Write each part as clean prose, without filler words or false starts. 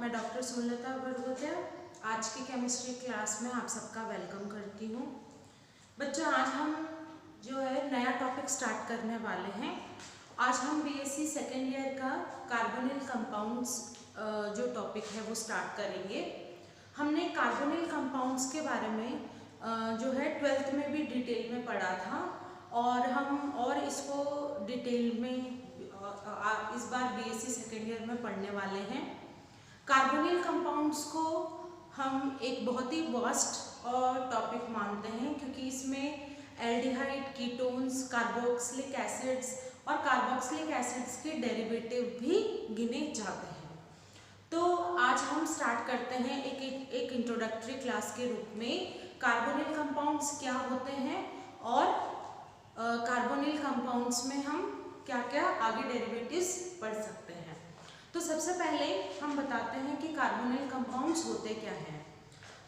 मैं डॉक्टर सुमलता बरगोत्या आज की केमिस्ट्री क्लास में आप सबका वेलकम करती हूँ। बच्चों, आज हम जो है नया टॉपिक स्टार्ट करने वाले हैं। आज हम बीएससी सेकेंड ईयर का कार्बोनिल कंपाउंड्स जो टॉपिक है वो स्टार्ट करेंगे। हमने कार्बोनिल कंपाउंड्स के बारे में जो है 12th में भी डिटेल में पढ़ा था और हम इसको डिटेल में इस बार बीएससी सेकेंड ईयर में पढ़ने वाले हैं। कार्बोनिल कंपाउंड्स को हम एक बहुत ही वास्ट टॉपिक मानते हैं क्योंकि इसमें एल्डिहाइड, कीटोन्स, कार्बोक्सिलिक एसिड्स और कार्बोक्सिलिक एसिड्स के डेरिवेटिव भी गिने जाते हैं। तो आज हम स्टार्ट करते हैं एक इंट्रोडक्टरी क्लास के रूप में कार्बोनिल कंपाउंड्स क्या होते हैं और कार्बोनिल कंपाउंड्स में हम क्या क्या आगे डेरिवेटिव्स पढ़ सकते हैं। तो सबसे पहले हम बताते हैं कि कार्बोनिल कंपाउंड्स होते क्या हैं।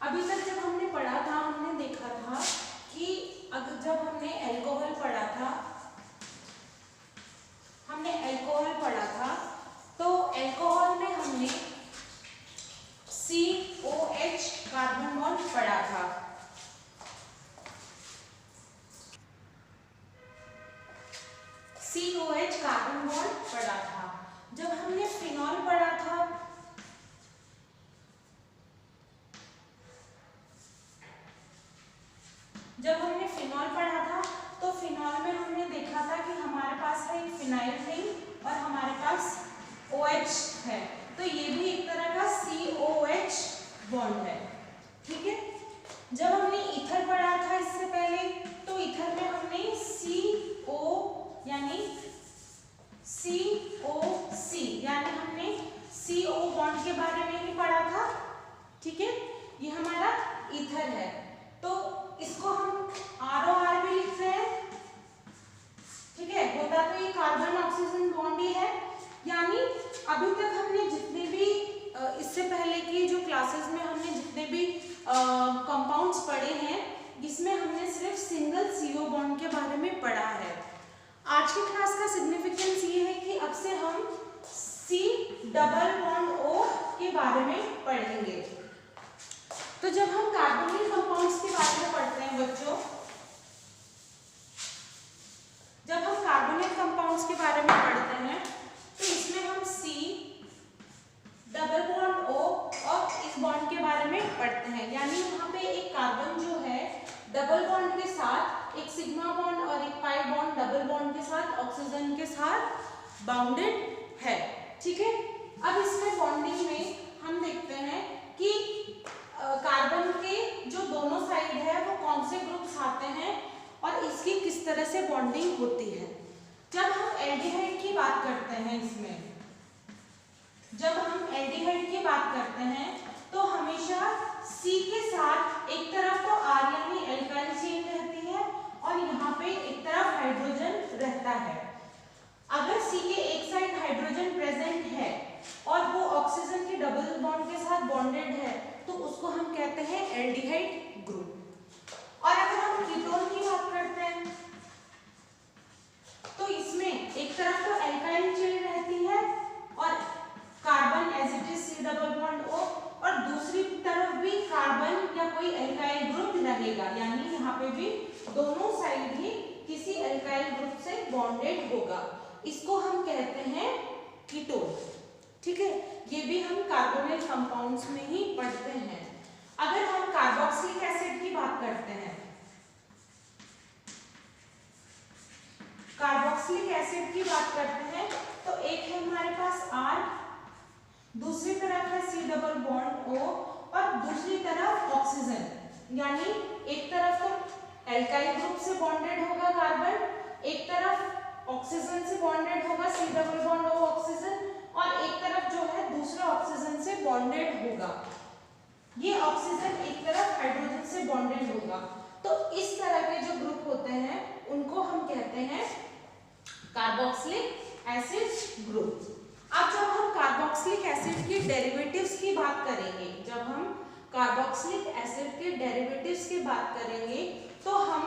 अभी तक जब हमने पढ़ा था हमने देखा था कि अगर जब हमने अल्कोहल पढ़ा था तो अल्कोहल में हमने COH कार्बन बॉन्ड पढ़ा था। COH कार्बन बॉन्ड पढ़ा था। जब हमने फिनॉल पढ़ा था तो फिनॉल में हमने देखा था कि हमारे पास है एक फिनाइल रिंग और हमारे पास OH है, तो ये भी एक तरह का COH बॉन्ड है। ठीक है। जब हमने ईथर पढ़ा था इससे पहले तो ईथर में हमने CO यानी COC यानी हमने CO बॉन्ड के बारे में ही पढ़ा था। ठीक है, ये हमारा ईथर है, तो इसको हम ROR भी लिखते हैं। ठीक है, होता तो ये कार्बन ऑक्सीजन बॉन्ड ही है। यानी अभी तक हमने जितने भी इससे पहले की जो क्लासेस में हमने जितने भी कंपाउंड्स पढ़े हैं इसमें हमने सिर्फ सिंगल CO बॉन्ड के बारे में पढ़ा है। आज की क्लास का सिग्निफिकेंस ये है कि अब से हम C डबल बॉन्ड O के बारे में पढ़ेंगे। तो जब हम कार्बोनिल कंपाउंड्स के बारे में पढ़ते हैं बच्चों, जब हम कार्बोनिल कंपाउंड्स के बारे में पढ़ते हैं तो इसमें हम C डबल बॉन्ड O और इस बॉन्ड के बारे में पढ़ते हैं। यानी यहाँ पे एक कार्बन जो है डबल बॉन्ड के साथ एक सिग्मा बॉन्ड और एक पाई बॉन्ड डबल बॉन्ड के साथ ऑक्सीजन के साथ बाउंडेड है। ठीक है। अब इसमें बॉन्डिंग में हम देखते हैं कि कार्बन के जो दोनों साइड है वो कौन से ग्रुप्स आते हैं और इसकी किस तरह से बॉन्डिंग होती है। जब हम एल्डिहाइड की बात करते हैं तो हमेशा C के साथ एक तरफ तो R यानी एल्काइल चेन रहती है और यहाँ पे एक तरफ हाइड्रोजन रहता है। अगर C के एक साइड हाइड्रोजन प्रेजेंट है और वो ऑक्सीजन के डबल बॉन्ड के साथ बॉन्डेड है तो उसको हम कहते हैं एल्डिहाइड ग्रुप। और अगर हम कीटोन की बात करते हैं तो इसमें एक तरफ तो एल्काइल चेन रहती है और carbon as it is C double bond O और दूसरी तरफ भी कार्बन या कोई एल्काइल ग्रुप रहेगा। यानी यहाँ पे भी दोनों साइड ही किसी एल्काइल ग्रुप से बॉन्डेड होगा। इसको हम कहते हैं कीटोन। ठीक है, ये भी हम कार्बोनिल कंपाउंड्स में ही पढ़ते हैं। अगर हम कार्बोक्सिलिक एसिड की बात करते हैं, तो एक है हमारे पास R, दूसरी तरफ है C डबल बॉन्ड O और दूसरी तरफ ऑक्सीजन। यानी एक तरफ तो एल्काइल ग्रुप से बॉन्डेड होगा कार्बन, एक तरफ ऑक्सीजन से बॉन्डेड होगा C double bond O oxygen और एक तरफ जो है दूसरा ऑक्सीजन से बॉन्डेड होगा। ये ऑक्सीजन एक तरफ हाइड्रोजन से बॉन्डेड होगा। तो इस तरह के जो ग्रुप होते हैं उनको हम कहते हैं कार्बोक्सिलिक एसिड ग्रुप। अब जब हम कार्बोक्सिलिक एसिड के डेरिवेटिव्स की बात करेंगे, तो हम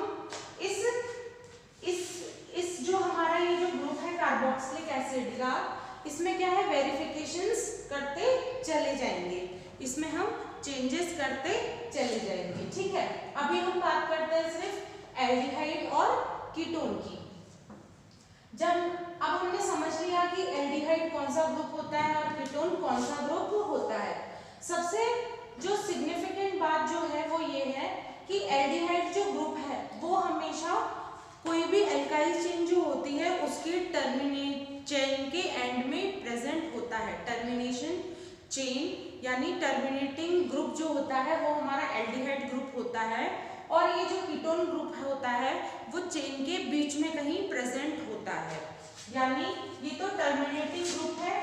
इस जो हमारा ये जो ग्रुप है कार्बोक्सिलिक एसिड का, इसमें क्या है, वेरिफिकेशंस करते चले जाएंगे, इसमें हम चेंजेस करते चले जाएंगे। ठीक है, अभी हम बात करते हैं सिर्फ एल्डिहाइड और कीटोन की। अब हमने समझ लिया कि एल्डिहाइड कौन सा ग्रुप होता है और कीटोन कौन सा ग्रुप होता है। सबसे जो सिग्निफिकेंट बात जो है वो ये है कि एल्डिहाइड जो ग्रुप है वो हमेशा कोई भी एल्काइल चेन जो होती है उसके टर्मिनेट चेन के एंड में प्रेजेंट होता है। टर्मिनेशन चेन यानी टर्मिनेटिंग ग्रुप जो होता है वो हमारा एल्डिहाइड ग्रुप होता है, और ये जो कीटोन ग्रुप होता है वो चेन के बीच में कहीं प्रेजेंट होता है। यानी ये तो टर्मिनेटिंग ग्रुप है,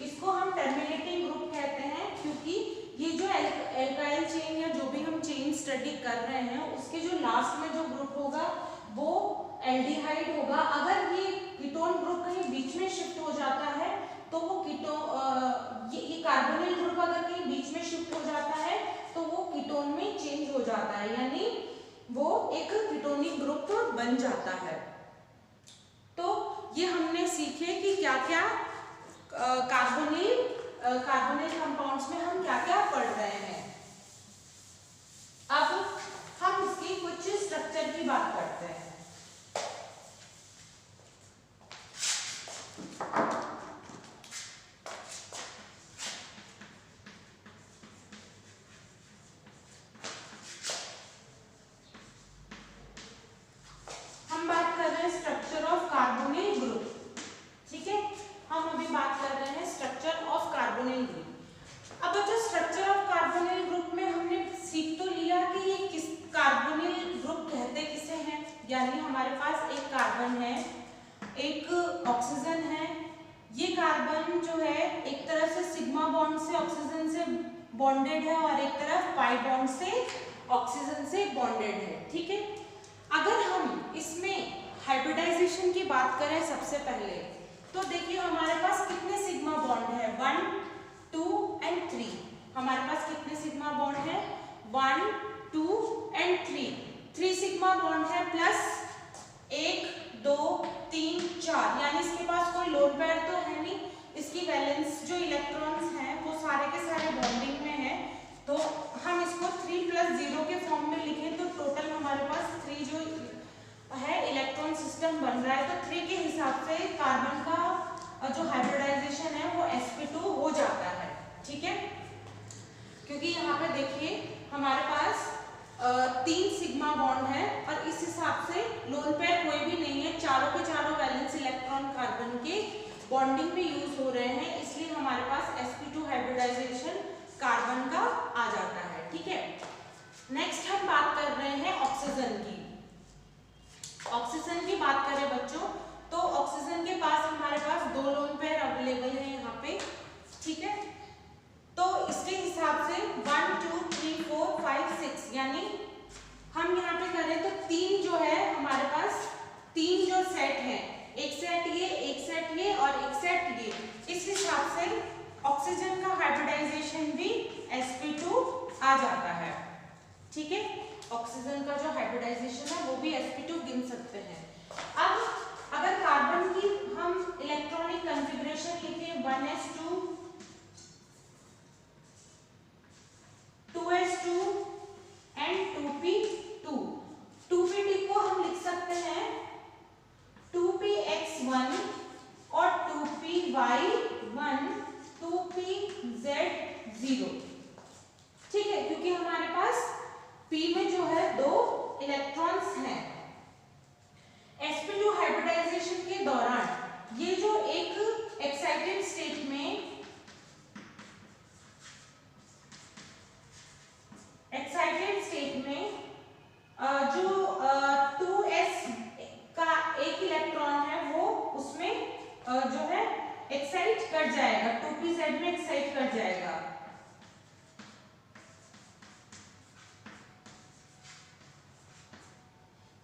इसको हम टर्मिनेटिंग ग्रुप कहते हैं, क्योंकि ये जो एल्काइल चेन या जो भी हम चेन स्टडी कर रहे हैं उसके जो लास्ट में जो ग्रुप होगा वो एल्डिहाइड होगा। अगर ये कीटोन ग्रुप कहीं बीच में शिफ्ट हो जाता है तो वो ये कार्बोनिल ग्रुप अगर कहीं बीच में शिफ्ट हो जाता है तो वो कीटोन में चेंज हो जाता है, यानी वो एक कीटोनिक ग्रुप बन जाता है। तो ये हमने सीखे कि क्या क्या कार्बोनिल कंपाउंड्स में हम क्या क्या पढ़ रहे हैं। अब हम इसकी कुछ स्ट्रक्चर की बात करते हैं। हम बात कर रहे हैं स्ट्रक्चर ऑफ कार्बोनिल ग्रुप। ठीक है, हम अभी बात कर रहे हैं स्ट्रक्चर ऑफ कार्बोनिल ग्रुप। अब बच्चों स्ट्रक्चर ऑफ कार्बोनिल ग्रुप में हमने सीख तो लिया कि ये किस कार्बोनिल ग्रुप कहते किसे हैं, यानी हमारे पास एक कार्बन है, एक ऑक्सीजन है। ये कार्बन जो है एक तरफ से सिग्मा बॉन्ड से ऑक्सीजन से बॉन्डेड है और एक तरफ पाई बॉन्ड से ऑक्सीजन से बॉन्डेड है। ठीक है, अगर हम इसमें हाइब्रिडाइजेशन की बात करें सबसे पहले तो देखिए हमारे पास कितने सिग्मा बॉन्ड है, 1, 2 एंड 3। हमारे पास कितने सिग्मा बॉन्ड है, 1, 2 एंड 3 सिग्मा बॉन्ड है, प्लस 1, 2, 3, 4, यानी इसके पास कोई लोन पेयर तो है नहीं। इसकी वैलेंस जो इलेक्ट्रॉन्स हैं वो सारे के सारे बॉन्डिंग में है, तो हम इसको 3 + 0 के फॉर्म में लिखें तो टोटल हमारे पास 3 जो है इलेक्ट्रॉन सिस्टम बन रहा है। तो 3 के हिसाब से कार्बन का जो हाइब्रिडाइजेशन है वो sp2 हो जाता है। ठीक है, क्योंकि यहाँ पे देखिए हमारे पास 3 सिग्मा बॉन्ड है और इस हिसाब से लोन पेयर कोई भी नहीं है, चारों के चारों वैलेंस इलेक्ट्रॉन कार्बन के बॉन्डिंग में यूज हो रहे हैं, इसलिए हमारे पास sp2 हाइब्रिडाइजेशन कार्बन का आ जाता है। ठीक है, नेक्स्ट हम बात कर रहे हैं ऑक्सीजन की। ऑक्सीजन की बात करें बच्चों तो ऑक्सीजन के पास हमारे पास 2 लोन पेयर अवेलेबल है यहाँ पे। ठीक है, तो इसके हिसाब से 1, 2, 3, 4, 5, 6, यानी हम यहाँ पे करें तो 3 जो है हमारे पास 3 जो सेट है, एक सेट ये, एक सेट ये और एक सेट ये, इस हिसाब से ऑक्सीजन का हाइब्रिडाइजेशन भी sp2 आ जाता है। ठीक है, ऑक्सीजन का जो हाइब्रिडाइजेशन है वो भी sp2 गिन सकते हैं। अब अगर कार्बन की हम इलेक्ट्रॉनिक कॉन्फ़िगरेशन लिखें 1s2 2s2 and 2p2, 2p2 को हम लिख सकते हैं 2px1 और 2py1 2pz0। ठीक है, क्योंकि हमारे पास p में जो है 2 इलेक्ट्रॉन्स हैं। sp2 हाइब्रिडाइजेशन के दौरान ये जो एक एक्साइटेड स्टेट में जो 2s का एक इलेक्ट्रॉन है वो उसमें जो है एक्साइट कर जाएगा, 2pz में एक्साइट कर जाएगा।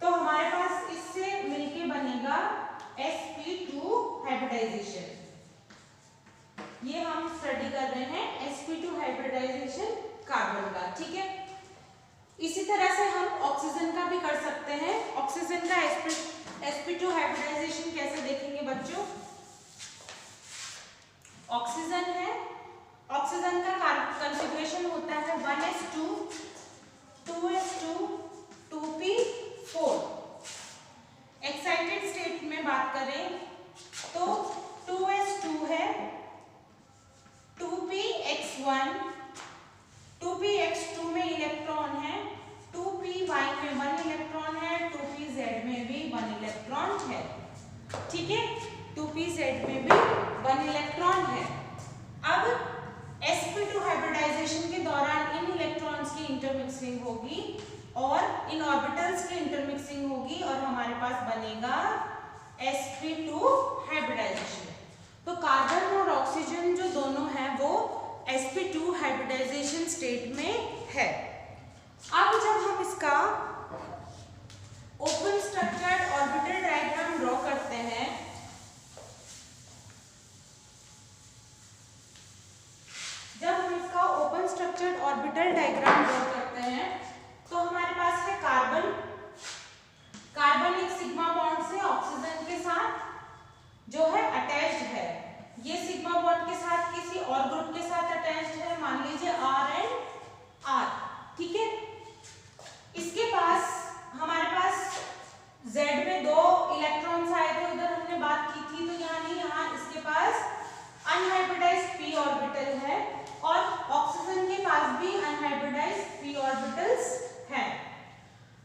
तो हमारे पास इससे मिलके बनेगा sp2 हाइब्रिडाइजेशन। ये हम स्टडी कर रहे हैं sp2 हाइब्रिडाइजेशन कार्बन का। ठीक है, इसी तरह से हम ऑक्सीजन का भी कर सकते हैं। ऑक्सीजन का sp2 हाइब्रिडाइजेशन कैसे देखेंगे बच्चों? ऑक्सीजन है, ऑक्सीजन का कॉन्फ़िगरेशन होता है 1s2 2s2 2p4। Excited state में बात करें तो 2s2 है, 2px1, 2px2 में इलेक्ट्रॉन है, 2py में 1 इलेक्ट्रॉन है, 2pz में भी 1 इलेक्ट्रॉन है। ठीक है, 2pz में भी 1 इलेक्ट्रॉन है। अब sp2 हाइब्रिडाइजेशन के दौरान इन इलेक्ट्रॉन्स की इंटरमिक्सिंग होगी और इन ऑर्बिटल्स की इंटरमिक्सिंग होगी और हमारे पास बनेगा sp2 हाइब्रिडाइजेशन। तो कार्बन और ऑक्सीजन जो दोनों हैं वो sp2 हाइब्रिडाइजेशन स्टेट में है। अब जब हम इसका open structured orbital diagram draw करते हैं, जब हम इसका open structured orbital diagram draw करते हैं तो हमारे पास है कार्बन। कार्बन एक सिग्मा बॉन्ड से ऑक्सीजन के साथ जो है अटैच्ड है। ये सिग्मा बॉन्ड के साथ किसी और ग्रुप के साथ अटैच्ड है, मान लीजिए R एंड R। ठीक है, इसके पास हमारे पास Z में 2 इलेक्ट्रॉन्स आए थे, उधर हमने बात की थी, तो यहाँ नहीं, यहाँ इसके पास अनहाइब्रिडाइज्ड p ऑर्बिटल है और ऑक्सीजन के पास भी अनहाइब्रिडाइज्ड p ऑर्बिटल्स हैं।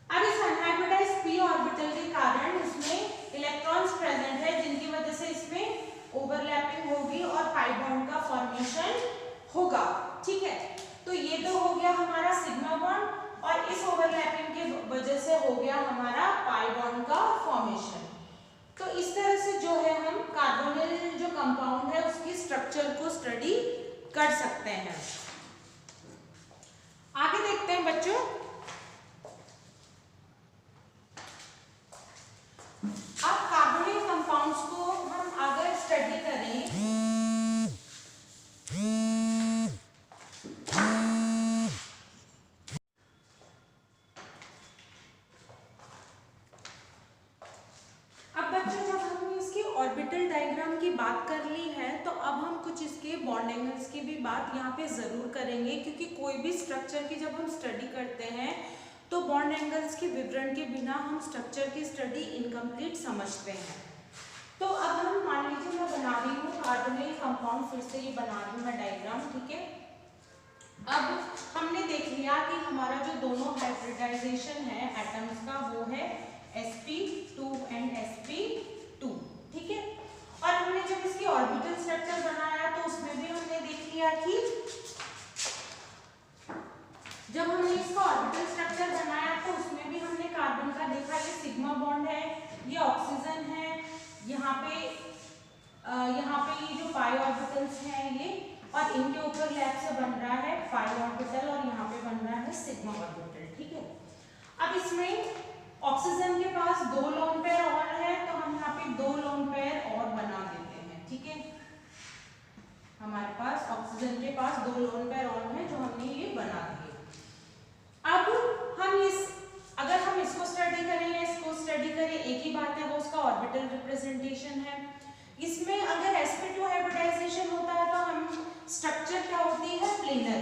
अब इस अनहाइब्रिडाइज्ड p ऑर्बिटल के कारण इसमें इलेक्ट्रॉन्स प्रेजेंट है जिनकी वजह से इसमें ओवरलैपिंग होगी और पाई बॉन्ड का फॉर्मेशन होगा। ठीक है, तो ये तो हो गया हमारा सिग्मा बॉन्ड और इस ओवरलैपिंग के वजह से हो गया हमारा पाई बॉन्ड का फॉर्मेशन। तो इस तरह से जो है हम कार्बोनिल जो कंपाउंड है उसकी स्ट्रक्चर को स्टडी कर सकते हैं। आगे देखते हैं बच्चों। अब कार्बोनिल कंपाउंड्स को हम अगर स्टडी करें ऑर्बिटल डायग्राम की बात कर ली है तो अब हम कुछ इसके बॉन्ड एंगल्स की भी बात यहाँ पे ज़रूर करेंगे, क्योंकि कोई भी स्ट्रक्चर की जब हम स्टडी करते हैं तो बॉन्ड एंगल्स के विवरण के बिना हम स्ट्रक्चर की स्टडी इनकम्प्लीट समझते हैं। तो अब हम मान लीजिए मैं बना रही हूँ कार्बोनिल कंपाउंड, फिर से ये बना रही हूँ मैं डायग्राम। ठीक है, अब हमने देख लिया कि हमारा जो दोनों हाइब्रिडाइजेशन है एटम्स का वो है sp2 एंड sp2। ठीक है, और हमने जब इसकी ऑर्बिटल स्ट्रक्चर बनाया तो उसमें भी हमने देख लिया कि जब हमने इसका ऑर्बिटल स्ट्रक्चर बनाया तो उसमें भी हमने कार्बन का देखा, ये सिग्मा बॉन्ड है, ये ऑक्सीजन है, यहाँ पे ये जो पाई ऑर्बिटल्स हैं ये, और इनके ऊपर लैप से बन रहा है पाई ऑर्बिटल और यहाँ पे बन रहा है सिग्मा ऑर्बिटल। ठीक है, अब इसमें ऑक्सीजन के पास 2 लोन पेयर और है तो हम यहाँ पे 2 लोन पेयर और बना देते हैं। ठीक है, हमारे पास ऑक्सीजन के पास 2 लोन पेयर और हैं जो हमने ये बना दिए। अब हम अगर हम इसको स्टडी करें या इसको स्टडी करें एक ही बात है, वो उसका ऑर्बिटल रिप्रेजेंटेशन है। इसमें अगर sp2 हाइब्रिडाइजेशन होता है तो हम स्ट्रक्चर क्या होती है, प्लेनर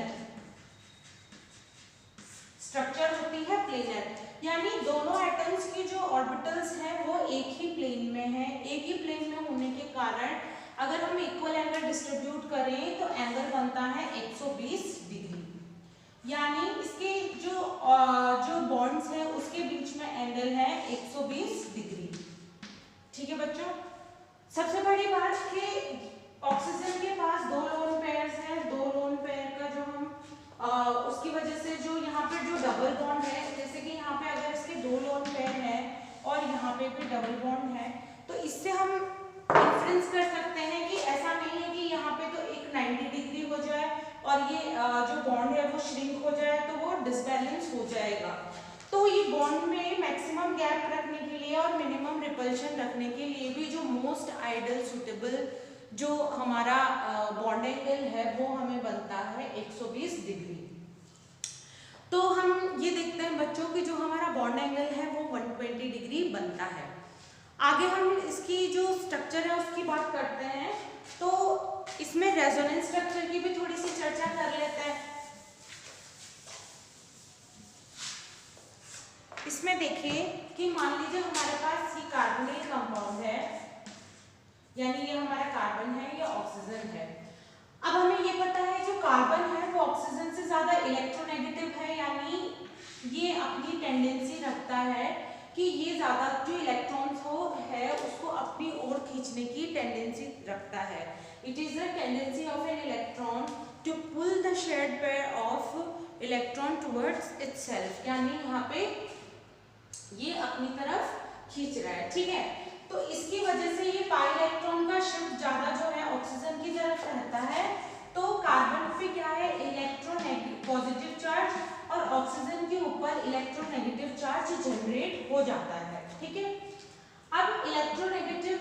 स्ट्रक्चर होती है, प्लेनर, यानी दोनों एटम्स की जो ऑर्बिटल्स हैं वो एक ही प्लेन में है। एक ही प्लेन में होने के कारण अगर हम इक्वल एंगल डिस्ट्रीब्यूट करें तो एंगल बनता है 120 डिग्री, यानी इसके जो बॉन्ड्स हैं उसके बीच में एंगल है 120 डिग्री। ठीक है बच्चों, सबसे बड़ी बात कि ऑक्सीजन के पास 2 लोन पेयर्स हैं, 2 लोन पेयर का जो हम उसकी वजह से जो यहाँ पे जो डबल बॉन्ड है, जैसे कि यहाँ पे अगर इसके 2 लोन पेयर है और यहाँ पे भी डबल बॉन्ड है, तो इससे हम इन्फ्रेंस कर सकते हैं कि ऐसा नहीं है कि यहाँ पे तो एक 90 डिग्री हो जाए और ये जो बॉन्ड है वो श्रिंक हो जाए तो वो डिसबैलेंस हो जाएगा। तो ये बॉन्ड में मैक्सिमम गैप रखने के लिए और मिनिमम रिपल्शन रखने के लिए भी जो मोस्ट आइडियल सुटेबल जो हमारा बॉन्ड एंगल है वो हमें बनता है 120 डिग्री। तो हम ये देखते बनता है। आगे हम इसकी जो स्ट्रक्चर है उसकी बात करते हैं, तो इसमें रेजोनेंस स्ट्रक्चर की भी थोड़ी सी चर्चा कर लेते हैं। इसमें देखिए कि मान लीजिए हमारे पास ये कार्बोनिल कंपाउंड है, यानी ये हमारा कार्बन है, ये ऑक्सीजन है। अब हमें ये पता है जो कार्बन है वो ऑक्सीजन से ज्यादा इलेक्ट्रोनेगेटिव है, यानी ये अपनी टेंडेंसी रखता है कि ये ज्यादा जो इलेक्ट्रॉन्स है उसको अपनी ओर खींचने की टेंडेंसी रखता है। It is the tendency of an electron to pull the shared pair of electron towards itself, यानी यहाँ पे ये अपनी तरफ खींच रहा है, ठीक है। तो इसकी वजह से ये पाई इलेक्ट्रॉन का शिफ्ट ज्यादा जो है ऑक्सीजन की तरफ रहता है, तो कार्बन पे क्या है इलेक्ट्रोनेगेटिव पॉजिटिव चार्ज और ऑक्सीजन के ऊपर इलेक्ट्रोनेगेटिव चार्ज जनरेट हो जाता है, ठीक है। अब इलेक्ट्रोनेगेटिव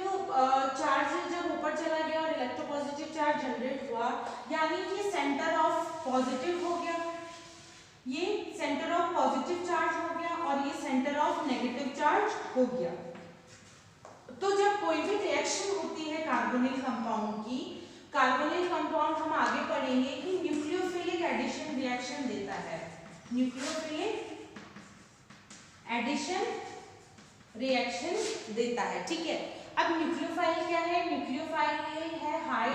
चार्ज जब ऊपर चला गया और इलेक्ट्रोपॉजिटिव चार्ज जनरेट हुआ, यानी कि सेंटर ऑफ पॉजिटिव हो गया, ये सेंटर ऑफ पॉजिटिव चार्ज हो गया और ये सेंटर ऑफ नेगेटिव चार्ज हो गया। तो जब कोई भी रिएक्शन होती है कार्बोनिल कंपाउंड की, कार्बोनिल कंपाउंड हम आगे पढ़ेंगे कि न्यूक्लियोफिलिक एडिशन रिएक्शन देता है, न्यूक्लियोफिलिक एडिशन रिएक्शन देता है, ठीक है। अब न्यूक्लियोफाइल क्या है? न्यूक्लियोफाइल है high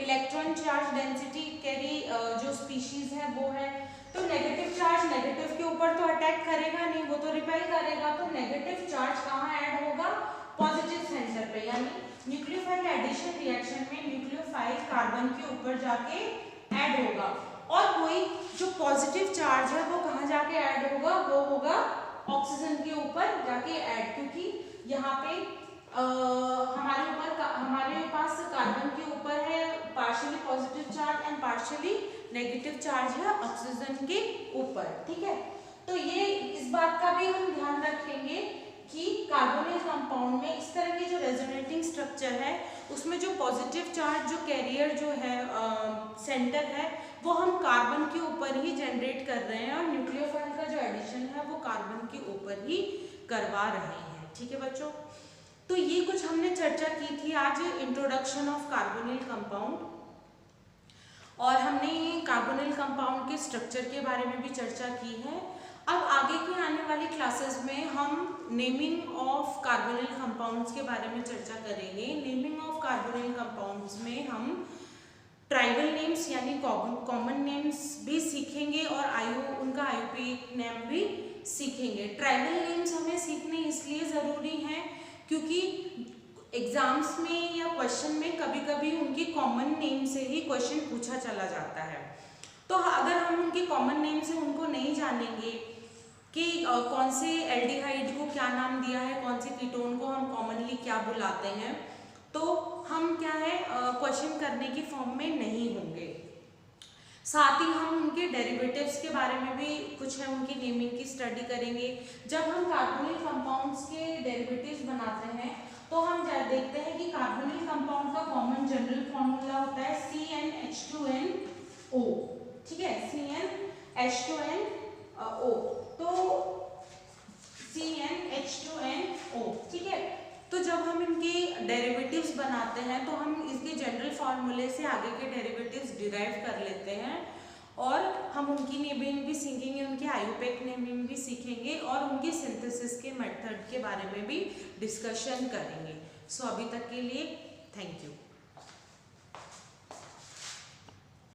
electron charge density carry जो स्पीशीज है वो है। तो नेगेटिव चार्ज नेगेटिव के ऊपर तो अटैक करेगा नहीं, वो तो रिपेल करेगा, तो नेगेटिव चार्ज कहाँ ऐड होगा? पॉजिटिव सेंटर पे, यानी न्यूक्लियोफाइल एडिशन रिएक्शन में न्यूक्लियोफाइल कार्बन के ऊपर जाके ऐड होगा, और वही जो पॉजिटिव चार्ज है वो कहाँ जाके ऐड होगा? वो होगा ऑक्सीजन के ऊपर जाके ऐड, क्योंकि यहाँ पे हमारे पास कार्बन के ऊपर है partially positive charge and partially negative charge है ऑक्सीजन के ऊपर, ठीक है। तो ये इस बात का भी हम ध्यान रखेंगे कि कार्बोनिल कंपाउंड में इस तरह की जो रेजोनेटिंग स्ट्रक्चर है उसमें जो पॉजिटिव चार्ज जो कैरियर जो है सेंटर है वो हम कार्बन के ऊपर ही जनरेट कर रहे हैं, और न्यूक्लियोफाइल का जो एडिशन है वो कार्बन के ऊपर ही करवा रहे हैं, ठीक है बच्चों। तो ये कुछ हमने चर्चा की थी आज इंट्रोडक्शन ऑफ कार्बोनिल कंपाउंड, और हमने कार्बोनिल कंपाउंड के स्ट्रक्चर के बारे में भी चर्चा की है। अब आगे की आने वाली क्लासेस में हम नेमिंग ऑफ कार्बोनिल कंपाउंड्स के बारे में चर्चा करेंगे। नेमिंग ऑफ कार्बोनिल कंपाउंड्स में हम ट्राइबल नेम्स यानी कॉमन नेम्स भी सीखेंगे और उनका आयुर्वेदिक नेम भी सीखेंगे। ट्राइबल नेम्स हमें सीखने इसलिए ज़रूरी हैं क्योंकि एग्जाम्स में या क्वेश्चन में कभी कभी उनकी कॉमन नेम से ही क्वेश्चन पूछा चला जाता है। तो अगर हम उनके कॉमन नेम से उनको नहीं जानेंगे कि कौन से एल्डिहाइड को क्या नाम दिया है, कौन से कीटोन को हम कॉमनली क्या बुलाते हैं, तो हम क्या है क्वेश्चन करने की फॉर्म में नहीं होंगे। साथ ही हम उनके डेरिवेटिव्स के बारे में भी कुछ है उनकी नेमिंग की स्टडी करेंगे। जब हम कार्बोनिल कंपाउंड्स के डेरिवेटिव्स बनाते हैं तो हम देखते हैं कि कार्बोनिल कंपाउंड का कॉमन जनरल फॉर्मूला होता है CnH2nO, ठीक है, CnH2nO, तो CnH2nO, ठीक है। तो जब हम इनके डेरिवेटिव्स बनाते हैं तो हम इसके जनरल फॉर्मूले से आगे के डेरिवेटिव्स डिराइव कर लेते हैं, और हम उनकी नेमिंग भी सीखेंगे, उनके आयुर्वेदिक नेमिंग भी सीखेंगे, और उनके सिंथेसिस के मेथड के बारे में भी डिस्कशन करेंगे। सो अभी तक के लिए थैंक यू।